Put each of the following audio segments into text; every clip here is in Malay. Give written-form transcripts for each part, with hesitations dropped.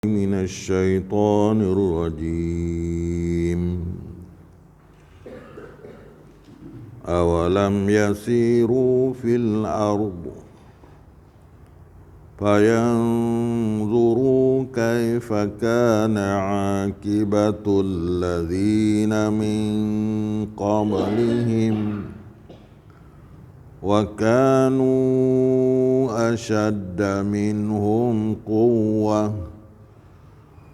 من الشيطان الرجيم. أولم يسيروا في الأرض فينظروا كيف كان عاقبة الذين من قبلهم وكانوا أشد منهم قوة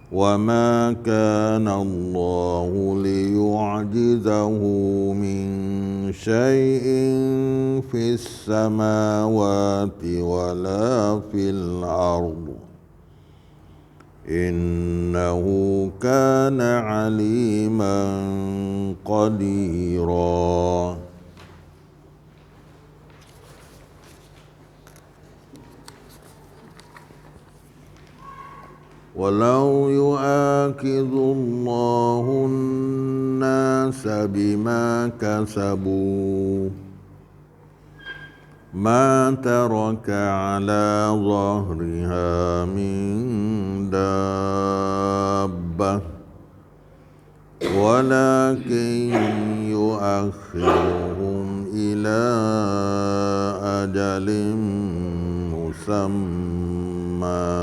وما كان الله ليعجزه من شيء في السماوات ولا في الأرض إنه كان عليما قديرا. ولو يؤاخذ الله الناس بما كسبوا ما ترك على ظهرها من دابة ولكن يؤخرهم إلى أجل مسمى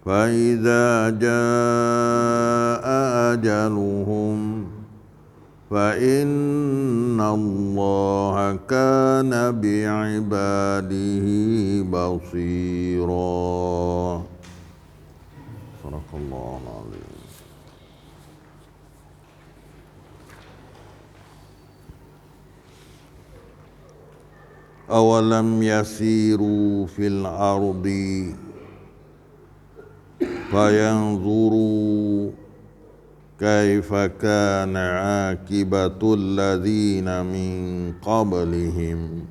فإذا جاء أجلهم فإن الله كان بعباده بصيرا. صدق الله العظيم. أولم يسيروا في الأرض فينظروا كيف كان عاقبة الذين من قبلهم.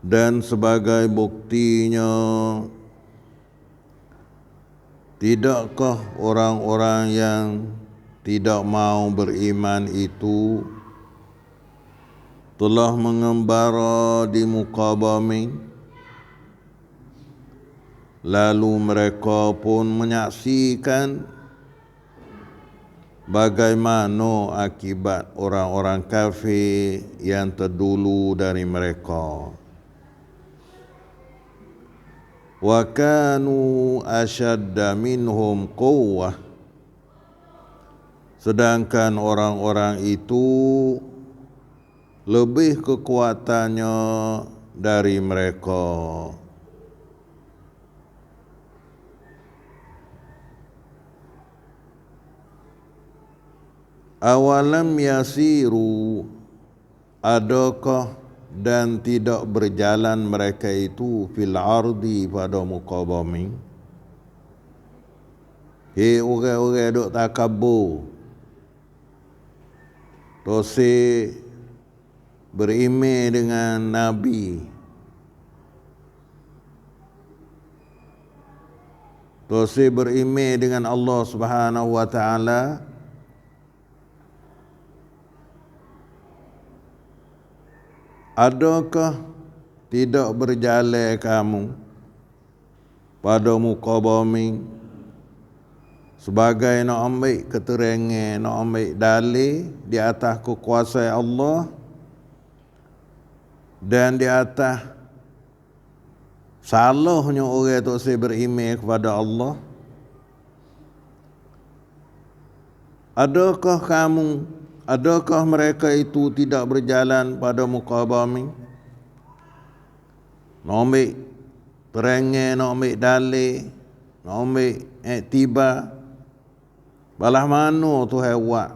Dan sebagai buktinya, tidakkah orang-orang yang tidak mau beriman itu telah mengembara di muka bumi, lalu mereka pun menyaksikan bagaimana akibat orang-orang kafir yang terdulu dari mereka. Wa kanu ashadda minhum quwwah, sedangkan orang-orang itu lebih kekuatannya dari mereka. Awalam yasiru, adakah dan tidak berjalan mereka itu fil ardi pada muka bumi. Hei orang-orang duk takabur, tosik berimej dengan Nabi, tosik berimej dengan Allah Subhanahu wa ta'ala, adakah tidak berjalan kamu pada muka bumi sebagai nak ambil keterangan, nak ambil dalil di atas kekuasaan Allah dan di atas salahnya orang tu saya beriman kepada Allah? Adakah mereka itu tidak berjalan pada muka bumi? Nak ambil terangan, nak ambil dalil, nak ambil iktibar. Balah mana tu hewat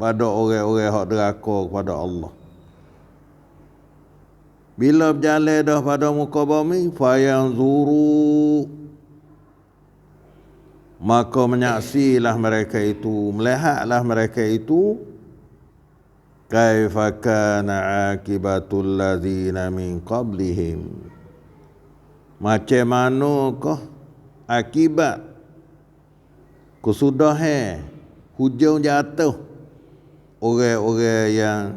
pada orang-orang yang deraka kepada Allah? Bila berjalan dah pada muka bumi, fayanzuru, maka menyaksilah mereka itu, melihatlah mereka itu, kaifa kana akibatul ladzina min qablihim, macam manakah akibat kesudahan hujung jatuh orang-orang yang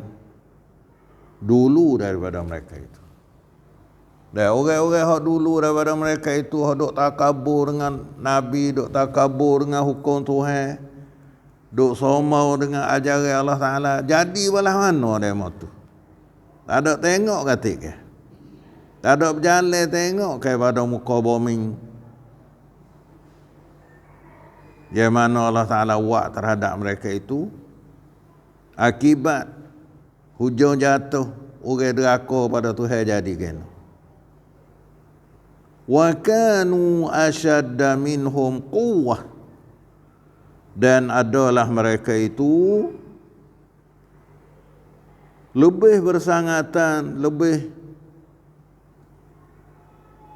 dulu daripada mereka itu. Dan orang-orang hak dulu daripada mereka itu hak duk takabur dengan Nabi, duk takabur dengan hukum Tuhan, duk somau dengan ajaran Allah Ta'ala. Jadi belah mana demo tu? Tak ada tengok katik ke? Tak ada berjalan tengok ke pada muka bumi. Yang mana Allah Ta'ala buat terhadap mereka itu akibat hujung jatuh orang deraka pada Tuhan jadi kena. Wa kanu ashadda minhum quwwah, dan adalah mereka itu lebih bersangatan, lebih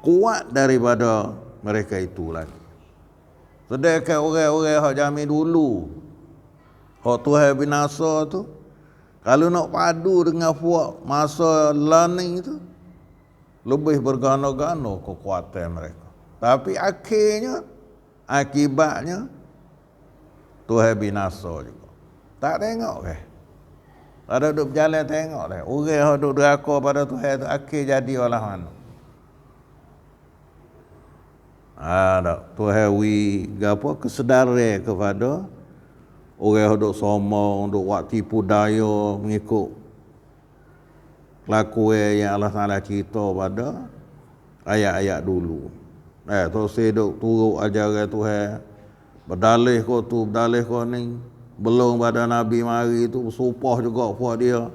kuat daripada mereka itu lagi. Sedangkan orang-orang hak zaman dulu, hak Tuhan binasa tu, kalau nak padu dengan puak masa learning tu, lebih bergana-gana kekuatan mereka. Tapi akibatnya Tuhan binasa juga. Tak tengok ke? Tak ada duduk berjalan tengok ke? Orang yang duduk deraka pada Tuhan tu akhir jadi olah mana? Ada Tuhan gapo kesedaran kepada orang yang duduk sombong, duduk buat tipu daya mengikut kelakuan yang Allah Ta'ala cerita pada ayat-ayat dulu. Terus duk turut ajaran Tuhan, berdalih kau tu, berdalih kau ni, belum pada Nabi mari tu, supah juga buat dia.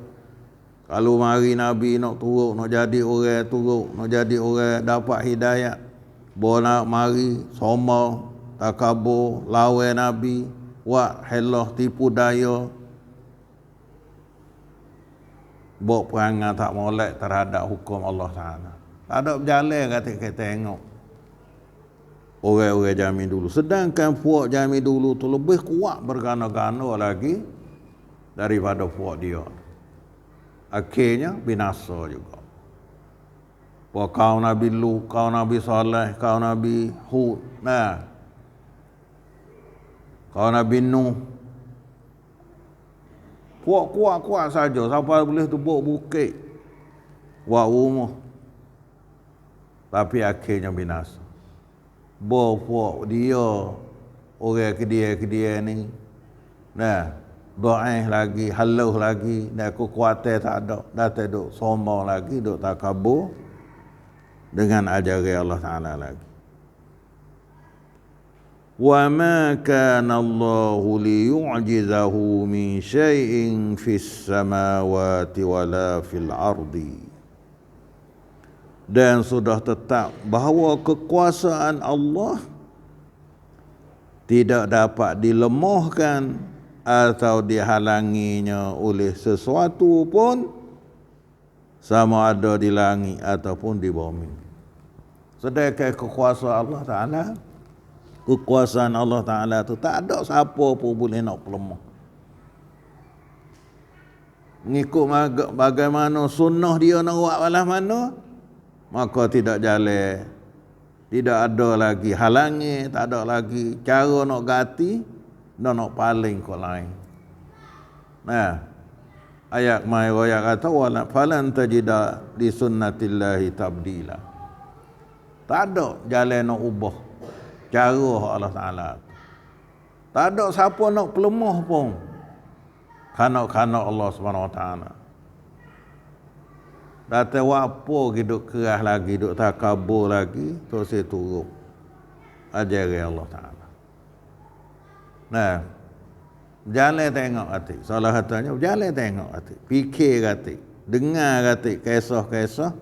Kalau mari Nabi nak turut, nak jadi orang turut, nak jadi orang dapat hidayah, boleh mari sombong, takabur, lawan Nabi, buat helah tipu daya, buat perangai tak molek terhadap hukum Allah Ta'ala. Tak ada berjalan kata tengok orang-orang zaman dulu. Sedangkan puak zaman dulu tu lebih kuat bergana-gana lagi daripada puak dia. Akhirnya binasa juga. Puak kaum Nabi Lut, kaum Nabi Saleh, kaum Nabi Hud, kaum Nabi Nuh, kuat saja. Siapa boleh tebuk bukit, buat rumah. Tapi akhirnya binasa. Puak dia, orang kedia ni, doa lagi, haluh lagi, kekuatan tak ada. Dah duk sombong lagi, duk takabur dengan ajaran Allah Ta'ala lagi. وَمَا كَانَ اللَّهُ لِيُعْجِزَهُ مِنْ شَيْءٍ فِي السَّمَاوَاتِ وَلَا فِي الْأَرْضِ. Dan sudah tetap bahawa kekuasaan Allah tidak dapat dilemahkan atau dihalanginya oleh sesuatu pun, sama ada di langit ataupun di bumi. Sedangkan kekuasaan Allah Ta'ala tu tak ada siapa pun boleh nak pelemah. Mengikut bagaimana sunnah dia nak buat balas mana, maka tidak jalan, tidak ada lagi halangi, tak ada lagi cara nak ganti dan nak paling ke lain. Ayat mai ayat kata wala falan tajida li sunnatillahi tabdila. Tak ada jalan nak ubah cara Allah Ta'ala. Tak ada siapa nak pelemah pun kanak-kanak Allah Subhanahu Wa Ta'ala. Datang apa hidup keras lagi, hidup takabur lagi, terus dia turut ajaran Allah Ta'ala. Jalan tengok hati. Salah satunya jalan tengok hati. Fikir hati. Dengar hati kisah-kisah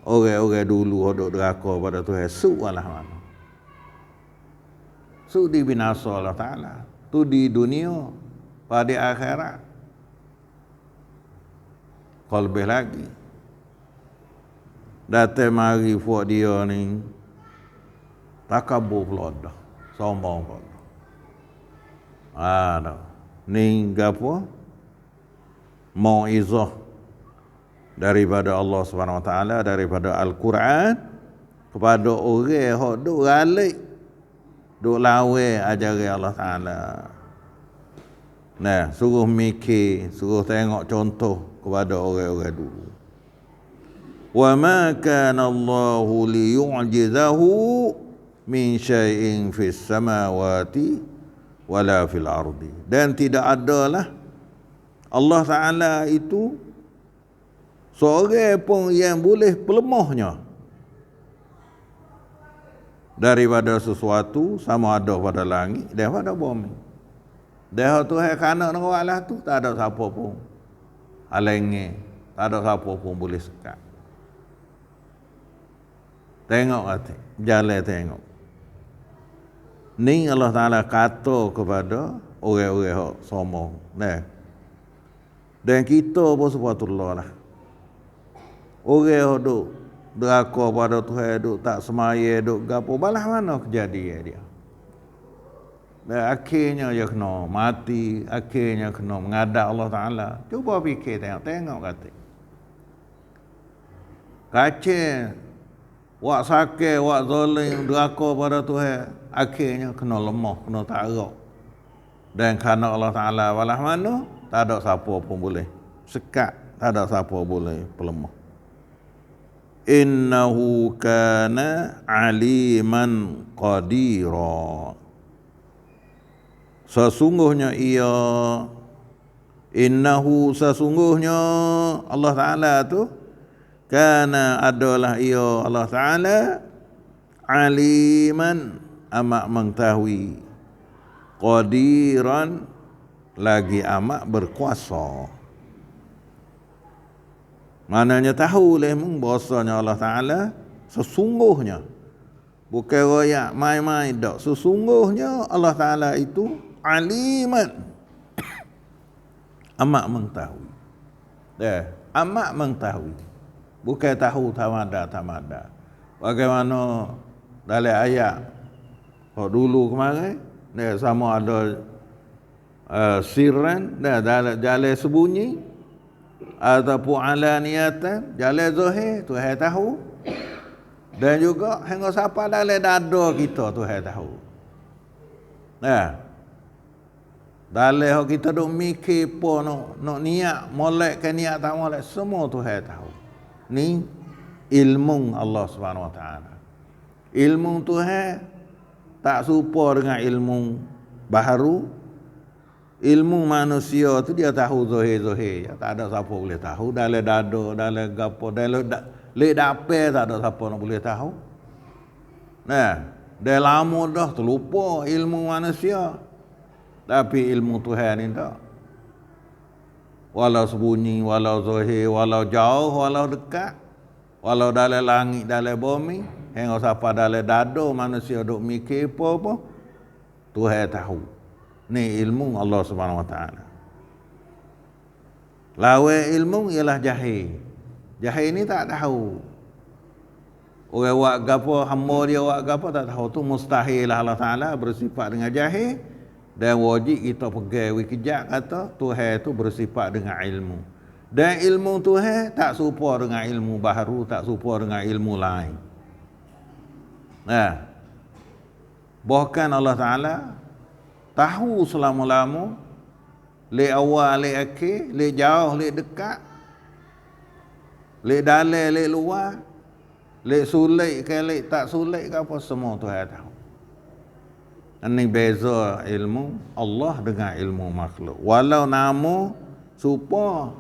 orang-orang dulu duduk deraka pada Tuhan. Su'alah mana. Su di binasa Allah Ta'ala. Tu di dunia, pada akhirat. Kalau lebih lagi. Datang mari buat dia ni takabur pula dah. Sombong pula. Ni gapo? Mau'izah daripada Allah Subhanahu Wa Ta'ala, daripada Al-Quran kepada orang hok duk galik, duk lawan ajaran Allah Ta'ala. Suruh mikir, suruh tengok contoh kepada orang-orang dulu. Wa ma kana Allahu liyu'jizahu min syai'in fis samawati wala fil ardi. Dan tidak adalah Allah Ta'ala itu seorang pun yang boleh pelemahnya daripada sesuatu sama ada pada langit dan pada bumi. Dah tu kerana nak buat lah tu, tak ada siapa pun halangi, tak ada siapa pun boleh sekat. Tengok hati, jalan tengok. Ni Allah Ta'ala kata kepada orang-orang yang sombong. Dan kita pun sepatutlah lah. Orang yang duk deraka pada Tuhan, duk tak semaya, duk gapo, balas mana kejadian dia. Dan akhirnya dia kena mati, akhirnya kena menghadap Allah Ta'ala. Cuba fikir tengok kata. Kacau, wak sakit, wak zalim, deraka pada Tuhan, akhirnya kena lemah, kena tarak. Dan kerana Allah Ta'ala balas mana, tak ada siapa pun boleh sekat, tak ada siapa boleh pelemah. Innahu kana aliman qadira. Sesungguhnya ia, innahu sesungguhnya Allah Ta'ala tu, kana adalah ia Allah Ta'ala aliman amat mengetahui, qadiran lagi amat berkuasa. Maknanya tahu lemu bahasanya Allah Ta'ala sesungguhnya, bukan royak main-main dak. Sesungguhnya Allah Ta'ala itu aliman amat mengetahui. Amat mengetahui, bukan tahu tamada. Bagaimana dalam ayat dulu kemarin, sama ada sirran, jalan sembunyi ataupun alaniyatan, jalan zahir, Tuhan tahu. Dan juga hingga siapa dalam dada kita Tuhan tahu. Dalam kita duk mikir apa nak niat molek ke niat tak molek, semua Tuhan tahu. Ni ilmu Allah Subhanahu Wa Taala. Ilmu Tuhan tak serupa dengan ilmu baharu. Ilmu manusia tu dia tahu zahir-zahir, tak ada siapa boleh tahu. Dalam dada, dalam gapo, dalam lek dapur tak ada siapa nak boleh tahu. Dah lama dah terlupa ilmu manusia. Tapi ilmu Tuhan ni tak. Walau sembunyi, walau zahir, walau jauh, walau dekat, walau dalam langit, dalam bumi, hingga siapa dalam dada manusia duk mikir apa-apa, Tuhan tahu. Ni ilmu Allah Subhanahu Wa Taala. Lawan ilmu ialah jahil. Jahil ni tak tahu. Orang buat gapo, hamba dia buat gapo tak tahu, tu mustahil Allah Taala bersifat dengan jahil. Dan wajib kita pegang kejap kata Tuhan tu bersifat dengan ilmu. Dan ilmu Tuhan tak serupa dengan ilmu baharu, tak serupa dengan ilmu lain. Bahkan Allah Ta'ala tahu selama-lama, lek awal, lek akhir, lek jauh, lek dekat, lek dalam, lek luar, lek sulit ke lek tak sulit ke apa, semua Tuhan tahu. Ini beza ilmu Allah dengan ilmu makhluk. Walau nama serupa.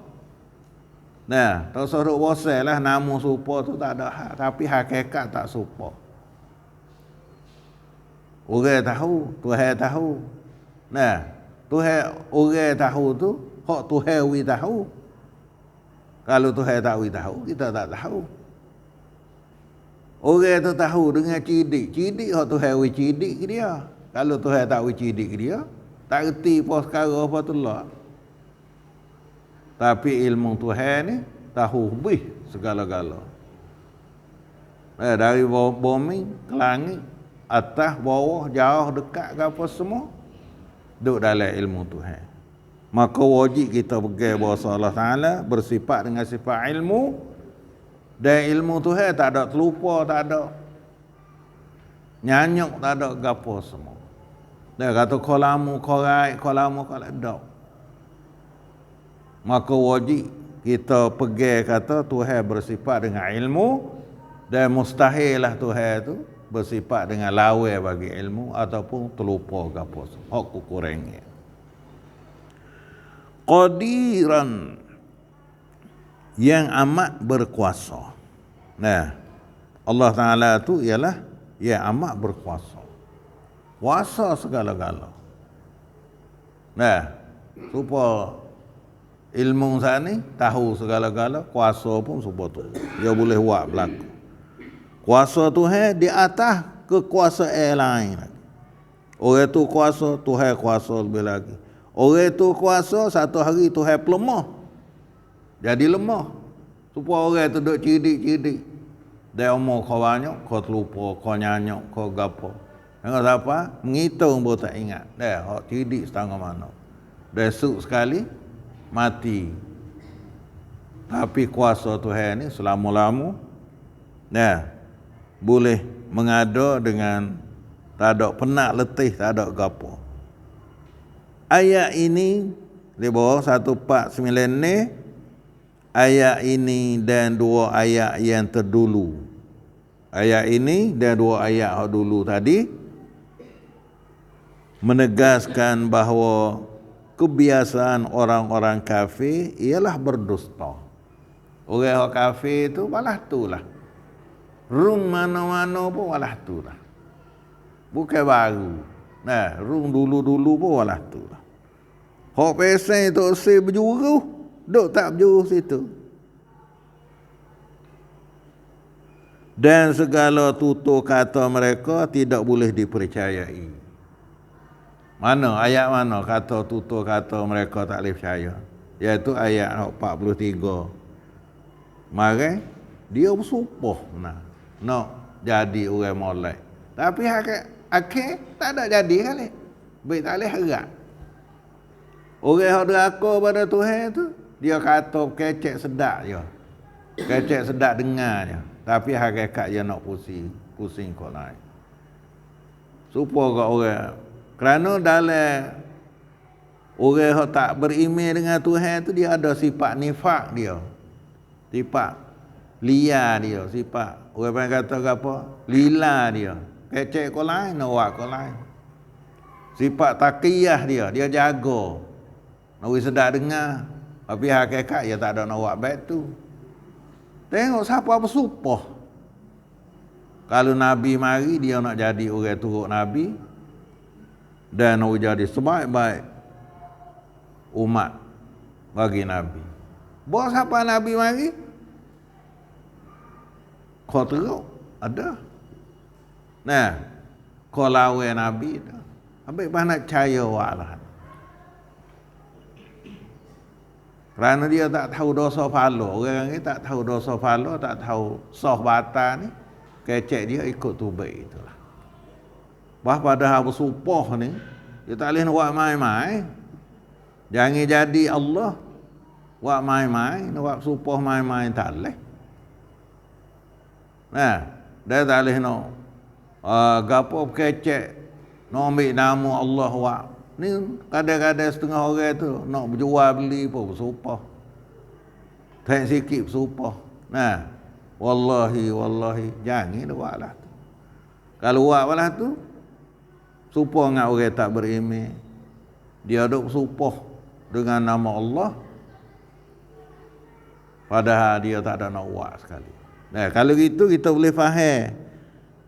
Tak suruh bosan lah, nama serupa tu tak ada hak, tapi hakikat tak serupa. Orang tahu, Tuhan tahu. Tuhan, orang tahu tu, hak Tuhan wi tahu. Kalau Tuhan tak wi tahu, kita tak tahu. Orang tu tahu dengan cidik. Cidik hak Tuhan wi cidik ke dia. Kalau Tuhan tak cidik dia, tak reti apa sekarang apa tu lah. Tapi ilmu Tuhan ni tahu lebih segala-gala. Dari bumi ke langit, atas, bawah, jauh, dekat ke apa semua, duduk dalam ilmu Tuhan. Maka wajib kita pegang bahasa Allah Ta'ala bersifat dengan sifat ilmu. Dan ilmu Tuhan tak ada terlupa, tak ada nyanyuk, tak ada gapo semua. Dia kata kolamu korai, tak. Maka wajib kita pegang kata Tuhan bersifat dengan ilmu, dan mustahil lah Tuhan tu bersifat dengan lawan bagi ilmu ataupun terlupa ke apa. Hak kurangnya. Qadiran, yang amat berkuasa. Nah, Allah Ta'ala tu ialah yang amat berkuasa. Kuasa segala-gala. Nah, supaya ilmu saya ni tahu segala-gala, kuasa pun supaya tu. Dia boleh buat berlaku. Kuasa Tuhan di atas kekuasaan lain. Orang tu kuasa, Tuhan kuasa lebih lagi. Orang tu kuasa, satu hari Tuhan pelemah. Jadi lemah. Supaya orang tu duduk cidik-cidik. Dia umur kau banyak, kau terlupa, kau nyanyak, kau gapo. Jangan siapa, menghitung pun tak ingat. Dia hak cidik setengah mana. Dia esok sekali, mati. Tapi kuasa Tuhan ni selama-lama, boleh mengada dengan tak ada penat letih, tak ada gapo. Ayat ini di bawah 149 ni, ayat ini dan dua ayat yang terdulu. Ayat ini dan dua ayat yang dulu tadi menegaskan bahawa kebiasaan orang-orang kafir ialah berdusta. Orang kafir itu balas tu lah. Rum mana-mana pun balas tu lah. Bukan baru. Nah, rum dulu-dulu pun balas tu lah. Hak pesen tu si berjuru, duk tak berjuru situ. Dan segala tutur kata mereka tidak boleh dipercayai. Mana ayat mana kata tutur kata mereka tak boleh percaya? Iaitu ayat 43. Mari dia bersumpah nak jadi orang molek. Tapi akhir tak ada jadi kali. Baik tak boleh harap. Orang yang deraka pada Tuhan tu, dia kata kecek sedap je. Kecek sedap dengar je. Tapi hakikat dia nak pusing kau naik. Supaya kat orang. Kerana dalam orang yang tak beriman dengan Tuhan tu, dia ada sifat nifak dia. Sifat liar dia. Sifat, orang yang kata apa? Lila dia. Kecek kau lain, nak buat kau lain. Sifat taqiyah dia. Dia jaga. Nak sedap dengar. Tapi hakikat dia tak ada nak buat baik tu. Tengok siapa bersumpah. Kalau Nabi mari, dia nak jadi orang turut Nabi. Dan nak jadi sebaik-baik umat bagi Nabi. Bahawa siapa Nabi mari? Kau teruk? Ada. Nah, kau lawan Nabi tu. Habis apa nak percaya wa'alah. Kerana dia tak tahu dosa pala. Orang ni tak tahu dosa pala, tak tahu sah batal ni. Kecek dia ikut tubai itulah. Bah pada hal bersumpah ni, dia tak boleh nak buat main-main. Jangan jadi Allah. Buat main-main, nak buat bersumpah main-main tak boleh. Nah, dia tak boleh nak gapo kecek nak ambil nama Allah buat. Ni kadang-kadang setengah orang tu nak berjual beli pun bersumpah. Tak sikit bersumpah. Nah, wallahi jangan buatlah tu. Kalau buatlah tu, sumpah dengan orang tak beriman. Dia duk bersumpah dengan nama Allah, padahal dia tak ada nak buat sekali. Nah, kalau gitu kita boleh faham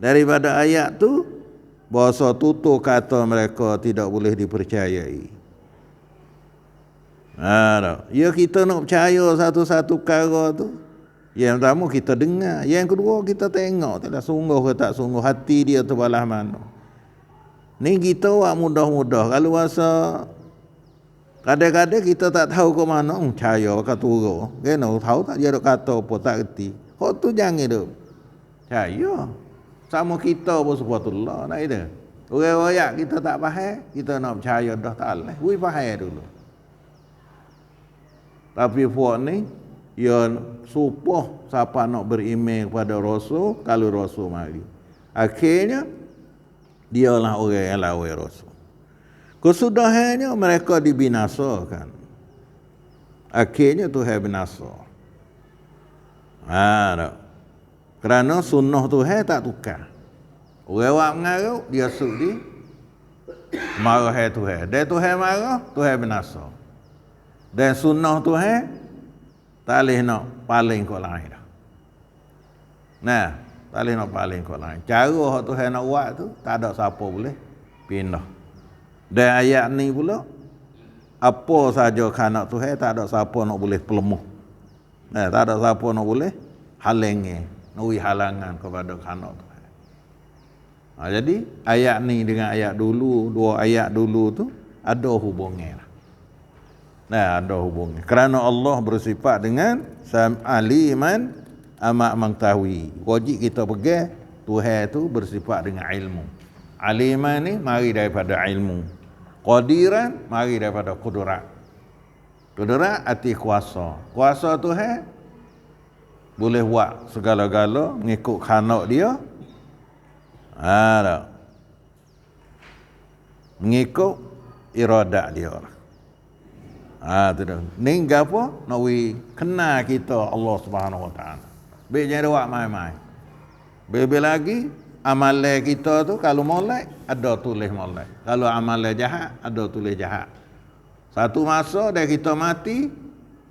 daripada ayat tu, bahasa tutur kata mereka tidak boleh dipercayai. Ya kita nak percaya satu-satu perkara tu. Yang pertama kita dengar, yang kedua kita tengok tak sungguh ke tak sungguh hati dia tu balas mana. Ni kita buat mudah-mudah. Kalau rasa kadang-kadang kita tak tahu ke mana, percaya ke turun. Kena tahu tak dia duk kata apa tak reti. Hak tu jangan duk percaya. Sama kita pun subhanallah nak itu. Orang royak kita tak faham, kita nak percaya dah tak boleh. We faham dulu. Tapi puak ni, dia sumpah siapa nak beriman kepada Rasul, kalau Rasul mari. Akhirnya, dialah orang yang lawan Rasul. Kesudahannya mereka dibinasakan. akhirnya Tuhan binasa. Tak. Kerana sunnah Tuhan tak tukar. Orang awak mengarut, dia sudi marah Tuhan. Dan Tuhan marah, Tuhan binasa. Dan sunnah Tuhan tak boleh nak paling kau lain dah. Nah, tak boleh nak paling kau lain. Cara yang Tuhan nak buat tu, tak ada siapa boleh pindah. Dan ayat ni pula, apa saja kanak Tuhan, tak ada siapa nak boleh pelemuh. Nah, tak ada siapa nak boleh halangi, nak halangan kepada kanak Tuhan. Jadi ayat ni dengan ayat dulu, dua ayat dulu tu ada hubungannya. Nah, ada hubungan. Kerana Allah bersifat dengan aliman amat mengetahui. Wajib kita pegang Tuhan tu bersifat dengan ilmu. Aliman ni mari daripada ilmu. Qadiran mari daripada kudrat. Kudrat arti kuasa. Kuasa Tuhan boleh buat segala-gala mengikut khanak dia. Tak. Mengikut iradat dia. Tu dah. Ni gapo? Nak kenal kita Allah Subhanahu Wa Taala. Baik jangan buat main-main. Lebih lagi amalan kita tu kalau molek ada tulis molek. Kalau amalan jahat ada tulis jahat. Satu masa dah kita mati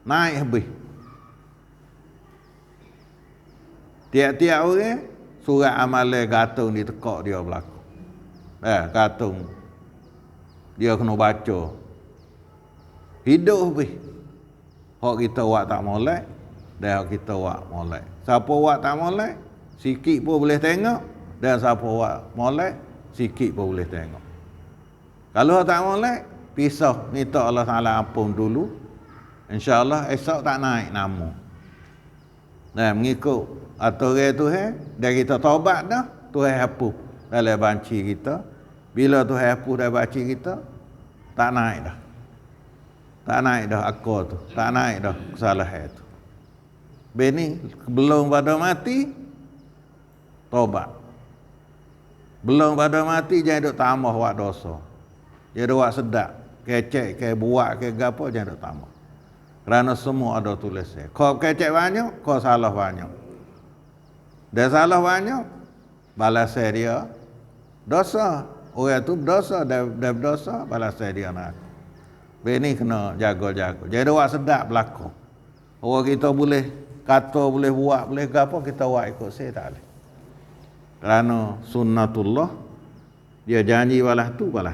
naik habis. Tiap-tiap orang surat amalan gantung di tekak dia berlaku. Gantung. Dia kena baca. Hidup habis. Hak kita buat tak molek, dan hak kita buat molek. Siapa buat tak molek, sikit pun boleh tengok, dan siapa buat molek, sikit pun boleh tengok. Kalau tak molek, pisah, minta Allah Ta'ala ampun dulu. InsyaAllah esok tak naik nama. Dan mengikut aturan Tuhan, dan kita taubat dah, Tuhan hapus dalam banci kita. Bila Tuhan hapus dalam banci kita, tak naik dah. Tak naik dah akal tu. Tak naik dah kesalahan tu. Bini belum pada mati, taubat. Belum pada mati, jangan duk tambah buat dosa. Jangan duk buat sedap. Kecek, ke buat, ke gapo, jangan duk tambah. Kerana semua ada tulisnya. Kau kecek banyak, kau salah banyak. Dan salah banyak, balasnya dia dosa. Orang tu berdosa, dan berdosa, balasnya dia nak. Bini kena jaga-jaga. Jadi buat sedap berlaku. Orang kita boleh kata, boleh buat, boleh apa, kita buat ikut saya tak boleh. Kerana sunnatullah, dia janji balas tu lah.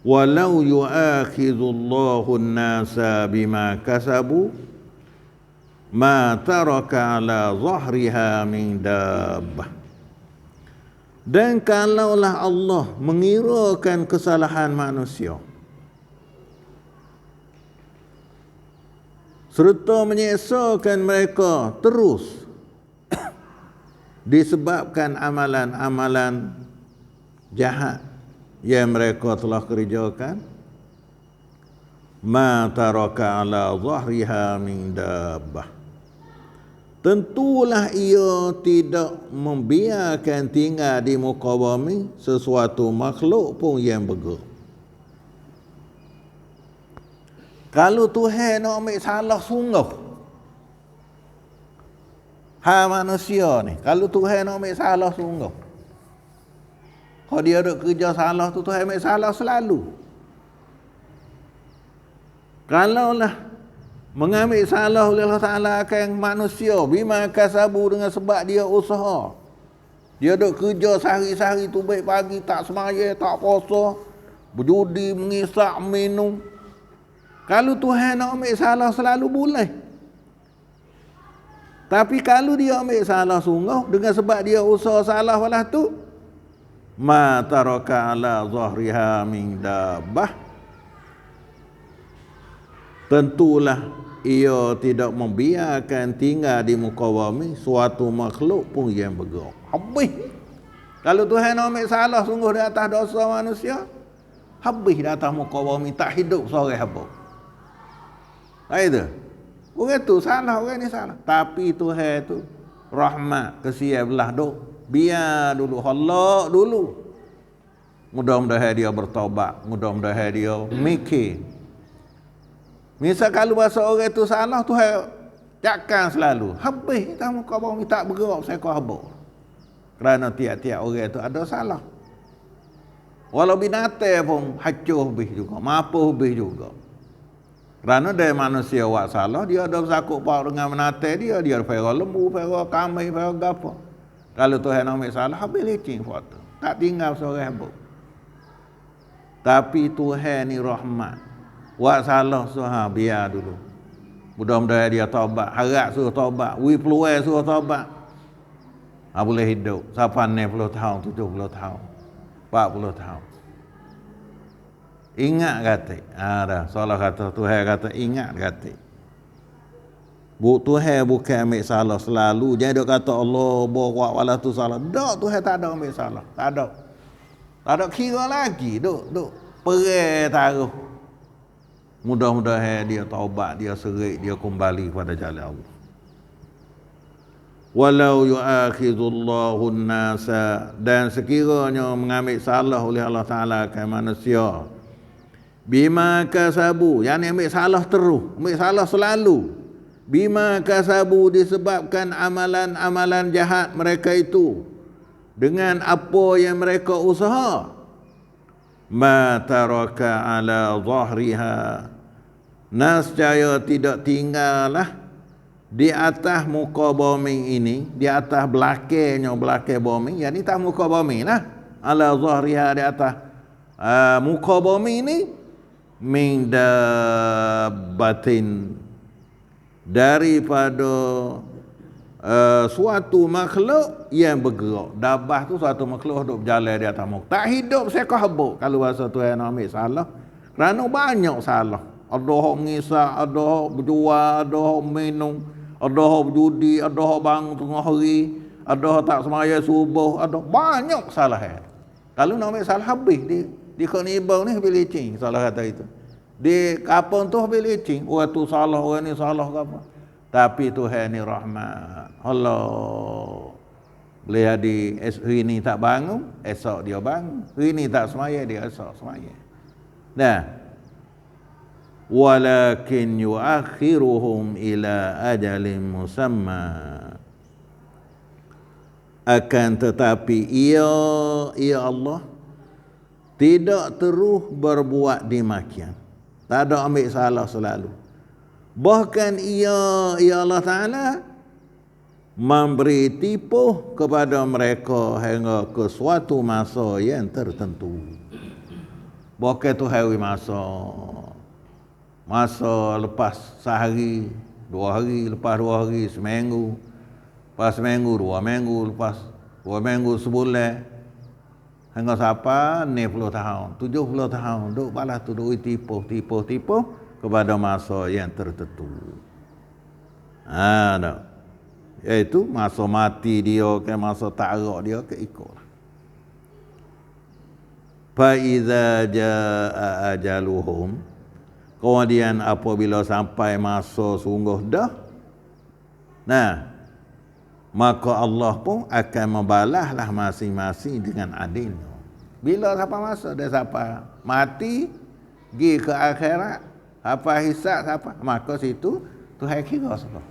Walau yu'akhidullahu an-nasa bima kasabu ma taraka ala zahriha min dabbah. Dan kalaulah Allah mengirakan kesalahan manusia serta menyeksakan mereka terus disebabkan amalan-amalan jahat yang mereka telah kerjakan, ma taraka ala zahriha min dabbah, tentulah ia tidak membiarkan tinggal di muka bumi sesuatu makhluk pun yang bergerak. Kalau Tuhan nak ambil salah sungguh, manusia ni, kalau Tuhan nak ambil salah sungguh, kalau dia ada kerja salah tu, Tuhan ambil salah selalu. Kalaulah mengambil salah oleh Allah Ta'ala akan manusia bima kasabu dengan sebab dia usaha, dia duk kerja sehari-hari tu, baik pagi tak semaya, tak puasa, berjudi, mengisak, minum. Kalau Tuhan nak ambil salah selalu boleh. Tapi kalau dia ambil salah sungguh dengan sebab dia usaha salah walah tu, ma taraka ala zahriha min dabbah, tentulah ia tidak membiarkan tinggal di muka bumi suatu makhluk pun yang bergerak. Habis. Kalau Tuhan ambil salah sungguh di atas dosa manusia, habis di atas muka bumi, tak hidup seorang apa. Tak itu. Orang tu salah, orang ni salah. Tapi Tuhan tu rahmat, kesian belah duk. Biar dulu, halak dulu. Mudah-mudahan dia bertaubat, mudah-mudahan dia mikir Misal kalau bahasa orang tu salah, Tuhan cakap selalu, habis kamu kau bawa minta bergerak saya kau habis. Kerana tiap-tiap orang tu ada salah. Walau binatang pun hancur habis juga, mampu habis juga. Kerana dari manusia buat salah, dia ada bersakut paut dengan binatang dia ada fera lembu, fera kambing, fera gapa. Kalau Tuhan ambil salah, habis licin foto. Tak tinggal seorang habis. Tapi Tuhan ni rahmat. Buat salah suha biar dulu. Mudah-mudahan dia taubat. Harap suruh taubat. Peluang suruh taubat. Boleh hidup. Sampai 60 tahun, 70 tahun, 40 tahun. Ingat kata. Dah. Salah kata Tuhan kata ingat kata. Tuhan bukan ambil salah selalu. Jangan dia kata Allah buat wala tu salah. Tak, Tuhan tak ada ambil salah. Tak ada. Tak ada kira lagi. Duk perih taruh. Mudah-mudahan dia taubat, dia serik, dia kembali kepada jalan Allah. Walau yu'akhidullahu an-nasa, dan sekiranya mengambil salah oleh Allah Ta'ala ke manusia, bima kasabu, yang ambil salah terus, ambil salah selalu. Bima kasabu, disebabkan amalan-amalan jahat mereka itu, dengan apa yang mereka usaha. Ma taraka ala zahriha, nascaya tidak tinggallah di atas muka bumi ini, di atas belakang bumi, yakni atas muka bumi lah, ala zahriha, di atas muka bumi ini, min dabbatin, daripada suatu makhluk yang bergerak. Dabah tu suatu makhluk hidup berjalan di atas muka. Tak hidup seekor habuk. Kalau bahasa Tuhan nak ambil salah, kerana banyak salah. Ada hak mengisap, ada hak berjual, ada hak minum, ada hak berjudi, ada hak bangun tengah hari, ada hak tak semaya subuh, ada banyak salah. Kalau nak ambil salah habis di Konibau ni habis licin, salah kata itu. Di kapung tu habis licin, orang tu salah, orang ni salah ke apa. Tapi Tuhan ni rahmat. Allah boleh jadi hari ni tak bangun, esok dia bangun. Hari ni tak semaya, dia esok semaya. Nah, walakin yuakhiruhum ila ajalin musamma, akan tetapi ia Allah tidak terus berbuat demikian. Tak ada ambil salah selalu. Bahkan ia Allah Ta'ala memberi tipuh kepada mereka hingga ke suatu masa yang tertentu. Bahkan tu hari masa lepas sehari, 2 hari, lepas 2 hari, seminggu, lepas seminggu, 2 minggu, lepas 2 minggu, sebulan, hingga siapa 60 tahun, 70 tahun, duk balas tu duk tipuh kepada masa yang tertentu. Dah. Iaitu masa mati dia ke masa tarak dia ke ikut. Fa iza jaa ajaluhum, kemudian apabila sampai masa sungguh dah, nah, maka Allah pun akan membalaslah masing-masing dengan adilnya. Bila sampai masa dia sampai mati, pergi ke akhirat, apa hisab apa, maka situ Tuhan kira semua.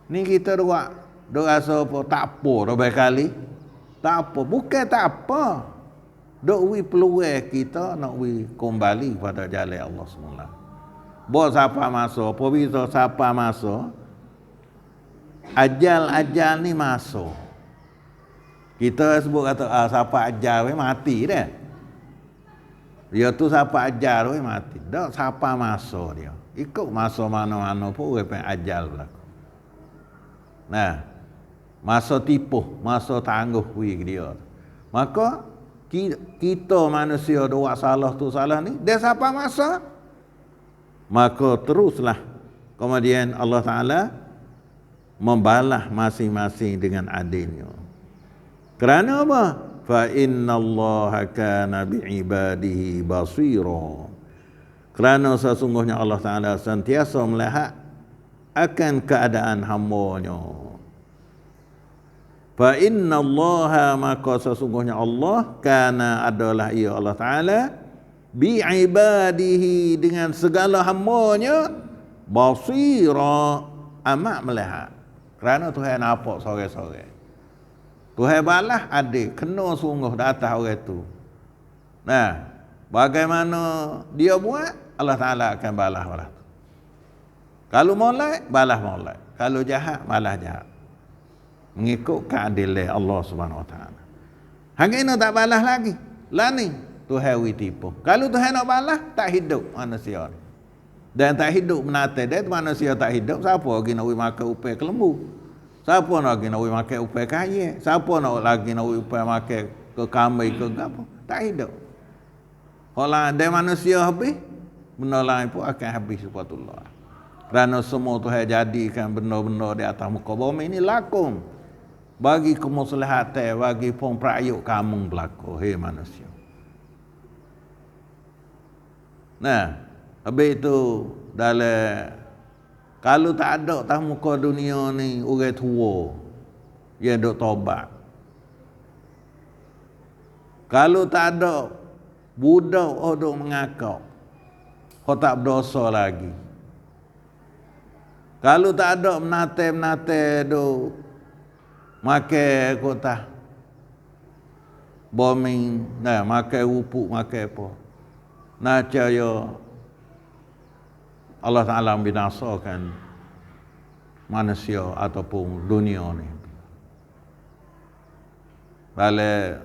Ni kita dua rasa apa tak apa dah berkali. Tak apa, bukan tak apa. Dok wi peluang kita nak wi kembali pada jalan Allah semula. Bo siapa masa, apa bisa siapa masa, ajal ni masuk. Kita sebut kata siapa ajal mati dah. Dia tu siapa ajar mati. Tak siapa masa dia. Ikut masa mana-mana pun orang ajal berlaku. Nah, masa tipuh, masa tangguh dia. Maka kita manusia buat salah tu salah ni, dia siapa masa? Maka teruslah kemudian Allah Ta'ala membalas masing-masing dengan adilnya. Kerana apa? Fa innallaha kana bi'ibadihi basira. Kerana sesungguhnya Allah Ta'ala sentiasa melihat akan keadaan hamba-Nya. Fa innallaha, maka sesungguhnya Allah, kana adalah ia Allah Ta'ala, bi'ibadihi dengan segala hamba-Nya basira amat melihat. Kerana Tuhan nampak sore-sore. Tuhan balas adil, kena sungguh datang orang itu. Nah, bagaimana dia buat, Allah Ta'ala akan balas. Kalau molek, balas molek. Kalau jahat, balas jahat. Mengikut keadilan Allah Subhanahu Wa Ta'ala. Hang ini tak balas lagi. Lani, Tuhan tipu. Kalau Tuhan nak balas, tak hidup manusia. Dan tak hidup menatai. Dan manusia tak hidup, siapa lagi nak makan upaya ke lembu? Siapa nak lagi nak makan upaya kaya? Siapa nak lagi nak upaya makan ke kambing ke apa? Tak hidup. Kalau ada manusia habis, benda lain pun akan habis subhanallah. Kerana semua Tuhan jadikan benda-benda di atas muka bumi ini lakum. Bagi kemaslahatan, bagi pemperayuk kamu berlaku, hei manusia. Nah, habis itu dalam kalau tak ada atas muka dunia ni orang tua yang duk tobat. Kalau tak ada budak duk mengakau, kau tak berdosa lagi. Kalau tak ada menate-menate duk makan kota bombing, nah makan rupuk, makan apa. Nah caya Allah Ta'ala membinasakan manusia ataupun dunia ni. Balik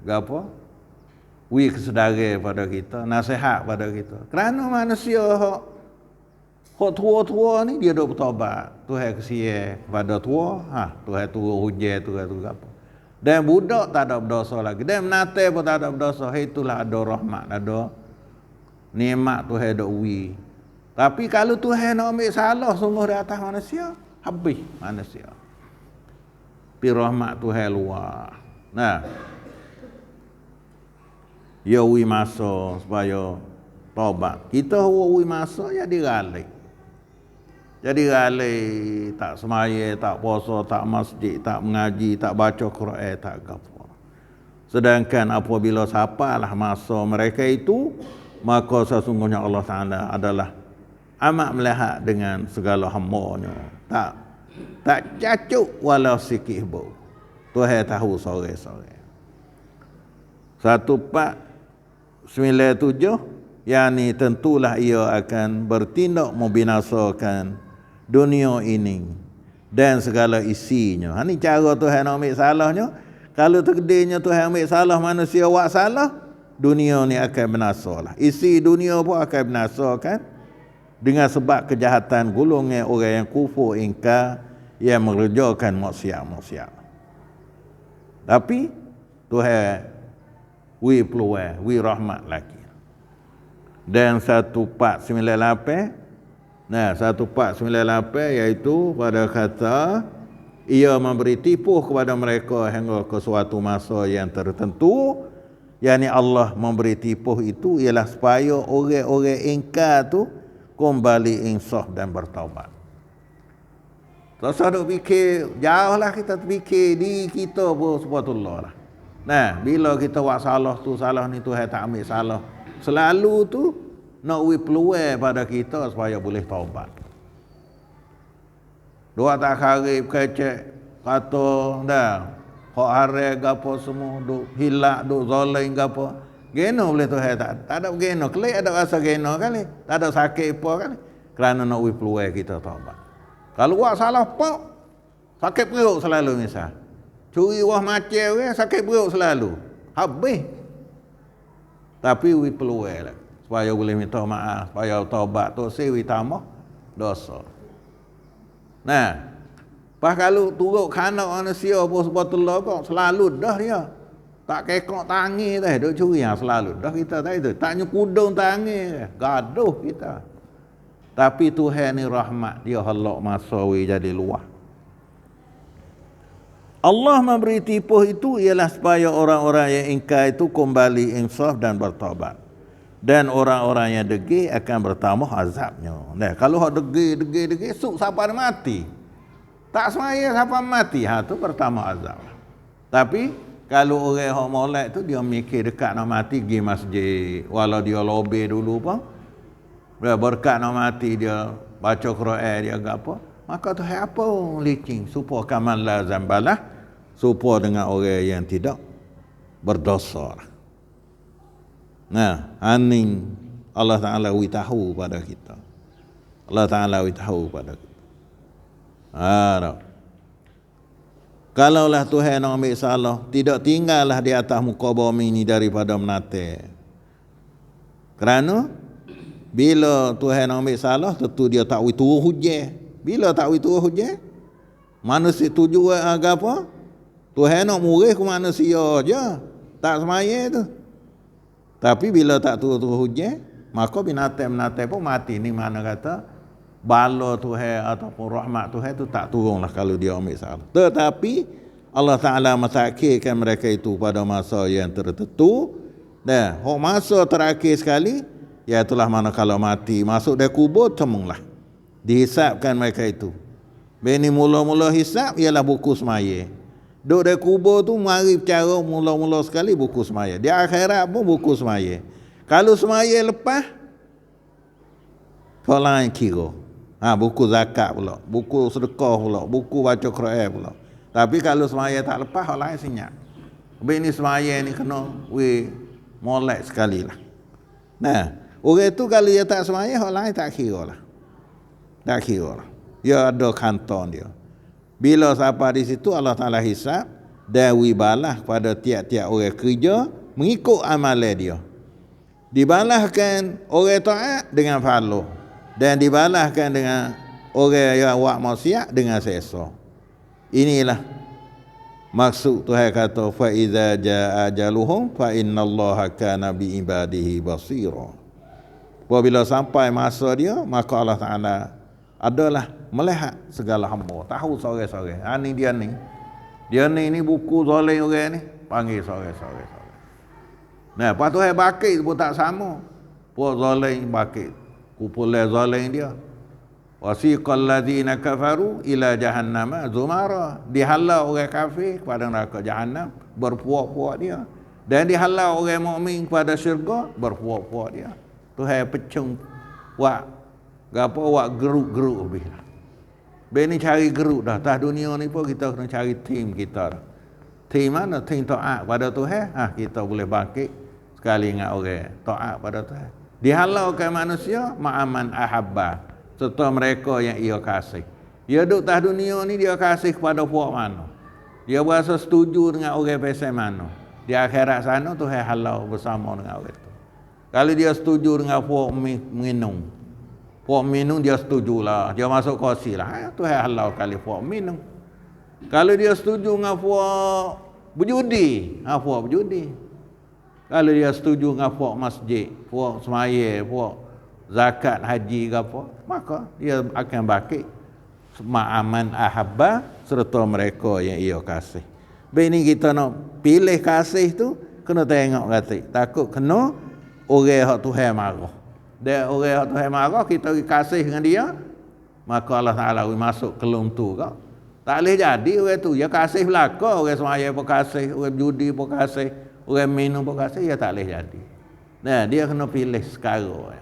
apa? Wi kesedara pada kita, nasihat pada kita. Kerana manusia hok tua-tua ni dia duk bertobat. Tuhan kesian pada tua, Tuhan turun hujan, Tuhan turun apa. Dan budak tak ada berdosa lagi. Dan menate pun tak ada berdosa. Itulah ada rahmat, ada nikmat Tuhan duk wi. Tapi kalau Tuhan nak ambil salah sungguh di atas manusia, habis manusia. Tapi rahmat Tuhan luar. Nah, ya wi masa supaya taubat. Kita wi masa jadi galak. Jadi galak, tak semaya, tak puasa, tak masjid, tak mengaji, tak baca Quran, tak apa. Sedangkan apabila sapalah masa mereka itu, maka sesungguhnya Allah Ta'ala adalah amat melihat dengan segala hamba-Nya. Tak cacuk walau sikit bau. Tuhan tahu sore-sore. 1497, yakni tentulah ia akan bertindak membinasakan dunia ini dan segala isinya. Ini cara Tuhan nak ambil salahnya. Kalau takdirnya Tuhan ambil salah manusia buat salah, dunia ni akan binasalah. Isi dunia pun akan binasakan dengan sebab kejahatan golongan orang yang kufur ingkar yang mengerjakan maksiat-maksiat. Tapi Tuhan wi peluang, wi rahmat lagi. Dan 1498, nah 1498 iaitu pada kata ia memberi tipu kepada mereka hingga ke suatu masa yang tertentu, yakni Allah memberi tipu itu ialah supaya orang-orang ingkar tu kembali insaf dan bertaubat. Tak usah duk fikir, jauhlah kita fikir di kita pun subhanallah lah. Nah, bila kita buat salah tu, salah ni Tuhan tak ambil salah. Selalu tu nak wi peluang pada kita supaya boleh taubat. Dua tak karib kecek kata dah hak haram gapo semua duk hilak duk zalim gapo. Geno boleh Tuhan tak ada geno. Kelak ada rasa geno kali. Tak ada sakit apa kali. Kerana nak wi peluang kita taubat. Kalau buat salah pak sakit perut selalu misal. Curi wah macam sakit perut selalu. Habis. Tapi wi peluang lah. Supaya boleh minta maaf, supaya taubat tu sewi tambah dosa. Nah, pas kalau turut kanak manusia apa sebetulnya kok selalu dah dia. Tak kekok tangi dah duk curi selalu. Dah kita tak itu. Tak nyukudung tangi, gaduh kita. Tapi Tuhan ni rahmat, dia halak masa wi jadi luah. Allah memberi tipu itu ialah supaya orang-orang yang ingkar itu kembali insaf dan bertaubat. Dan orang-orang yang degil akan bertambah azabnya. Nah, kalau hak degil, esok sampai mati. Tak semaya sampai mati, tu bertambah azab. Tapi Kalau orang hok molek tu dia mikir dekat nak mati pergi masjid. Walau dia lobby dulu pun. Dia berkat nak mati dia baca Quran dia agak apa. Maka tu apa licin supaya kaman la zambalah supaya dengan orang yang tidak berdosa. Nah, aning Allah Taala tahu pada kita. Allah Taala tahu pada kita. Kalaulah Tuhan nak ambil salah, tidak tinggallah di atas muka bumi ini daripada menate. Kerana bila Tuhan nak ambil salah, tentu dia tak turun hujan. Bila tak turun hujan, manusia tuju apa? Tuhan nak murih ke manusia je. Tak semaya tu. Tapi bila tak turun hujan, maka binatang-binatang pun mati. Ni mana kata bala Tuhan ataupun rahmat Tuhan tu tak turunlah kalau dia ambil salah. Tetapi Allah Ta'ala mentakhirkan mereka itu pada masa yang tertentu. Dan masa terakhir sekali, iaitulah mana kalau mati masuk dari kubur, temunglah dihisapkan mereka itu. Bini mula-mula hisap ialah buku semaya. Duduk dari kubur tu mari cara mula-mula sekali buku semaya. Di akhirat pun buku semaya. Kalau semaya lepas, lain kira. Buku zakat pula, buku sedekah pula, buku baca Quran pula. Tapi kalau semaya tak lepas, orang lain senyap. Habis ni semaya ni kena molek sekali lah. Nah, orang tu kalau dia tak semaya, orang lain tak kira lah. Tak kira lah. Dia ada kantor dia. Bila sampai di situ, Allah Ta'ala hisap dan wibalah pada tiap-tiap orang kerja mengikut amalan dia. Dibalahkan orang taat dengan pahala. Dan dibalahkan dengan orang yang buat maksiat dengan sesa. Inilah maksud Tuhan kata fa iza jaa ajaluhum fa innallaha kana bi ibadihi basira. Apabila sampai masa dia, maka Allah Taala adalah melihat segala hamba, tahu sore-sore. Ni dia ni. Dia ni buku zalim orang ni panggil sore-sore. Nah, lepas tu bakit pun tak sama. Puak zalim bakit. Kumpulan zalim dia. Wasiqal ladzina kafaru ila jahannama zumara. Dihalau orang kafir kepada neraka jahannam berpuak-puak dia. Dan dihalau orang mukmin kepada syurga berpuak-puak dia. Tuhan pecung buat geruk-geruk lebih. Bini cari geruk dah. Atas dunia ni pun kita kena cari tim kita. Tim mana? Tim taat pada Tuhan. Kita boleh bangkit sekali dengan orang taat pada Tuhan. Dihalaukan manusia ma'aman ahabba, serta mereka yang ia kasih. Dia duduk atas dunia ni, dia kasih kepada puak mana. Dia berasa setuju dengan orang pesan mana. Di akhirat sana Tuhan halau bersama dengan orang itu. Kalau dia setuju dengan puak minum, puak minum dia setujulah. Dia masuk kursi lah. Tuhan halau kali puak minum. Kalau dia setuju dengan puak berjudi, puak berjudi. Kalau dia setuju dengan puak masjid, puak semaya, puak zakat, haji ke apa, maka dia akan bangkit ma'aman ahabba serta mereka yang ia kasih. Bini kita nak pilih kasih tu, kena tengok kata. Takut kena orang yang Tuhan marah. Dan orang yang Tuhan marah, kita kasih dengan dia, maka Allah Ta'ala masuk ke lum tu kau. Tak boleh jadi orang tu. Dia kasih belaka, orang semaya pun kasih, orang judi pun kasih, orang minum pun kasih, dia tak boleh jadi. Nah, dia kena pilih sekarang.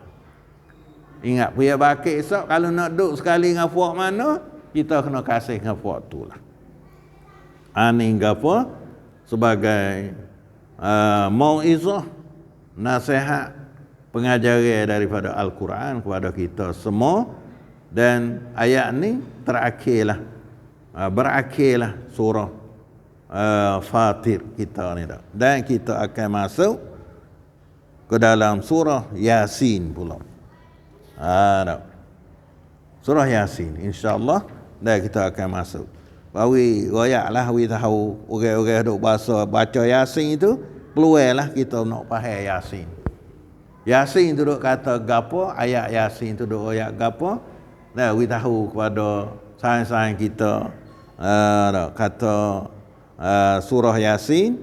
Ingat, dia bakit esok, kalau nak duduk sekali dengan puak mana, kita kena kasih dengan puak tu lah. Ini apa? Sebagai mau'izah, nasihat, pengajaran daripada Al-Quran kepada kita semua. Dan ayat ni terakhirlah, berakhirlah surah Fatir kita ni dah. Dan kita akan masuk ke dalam surah Yasin pula. Surah Yasin insya-Allah dan kita akan masuk. Bawi royaklah we tahu orang-orang duk baca Yasin itu, peluanglah kita nak faham Yasin. Yasin tu duk kata gapo, ayat Yasin tu duk royak gapo. Nah, we tahu kepada sains-sains kita kata surah Yasin,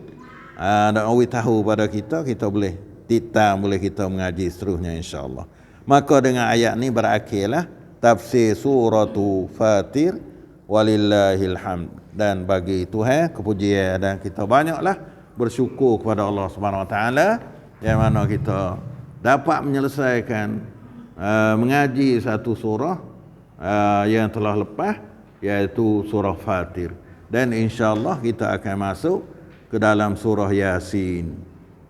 dan we tahu pada kita boleh titam, boleh kita mengaji seterusnya insya-Allah. Maka dengan ayat ni berakhirlah tafsir suratu Fatir walillahil hamd. Dan bagi Tuhan kepujian, dan kita banyaklah bersyukur kepada Allah Subhanahu Wa Taala yang mana kita dapat menyelesaikan mengaji satu surah yang telah lepas, iaitu surah Fatir. Dan insya-Allah kita akan masuk ke dalam surah Yasin.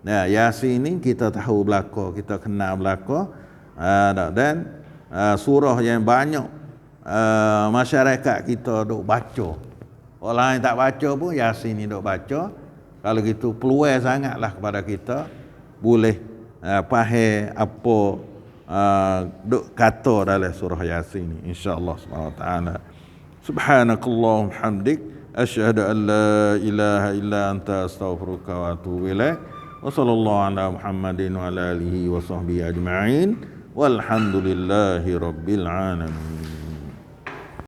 Nah, Yasin ni kita tahu belaka, kita kenal belaka, dan surah yang banyak masyarakat kita duk baca. Orang yang tak baca pun Yasin ni duk baca. Kalau gitu peluang sangatlah kepada kita boleh faham apa duk kata dalam surah Yasin ni, insya-Allah Subhanahu Wa Taala. Subhanakallahumma hamdik asyhadu an la ilaha illa anta astaghfiruka wa atubu ilaik. Wa sallallahu ala Muhammadin wa ala alihi wa sahbihi ajma'in. Walhamdulillahi rabbil alamin.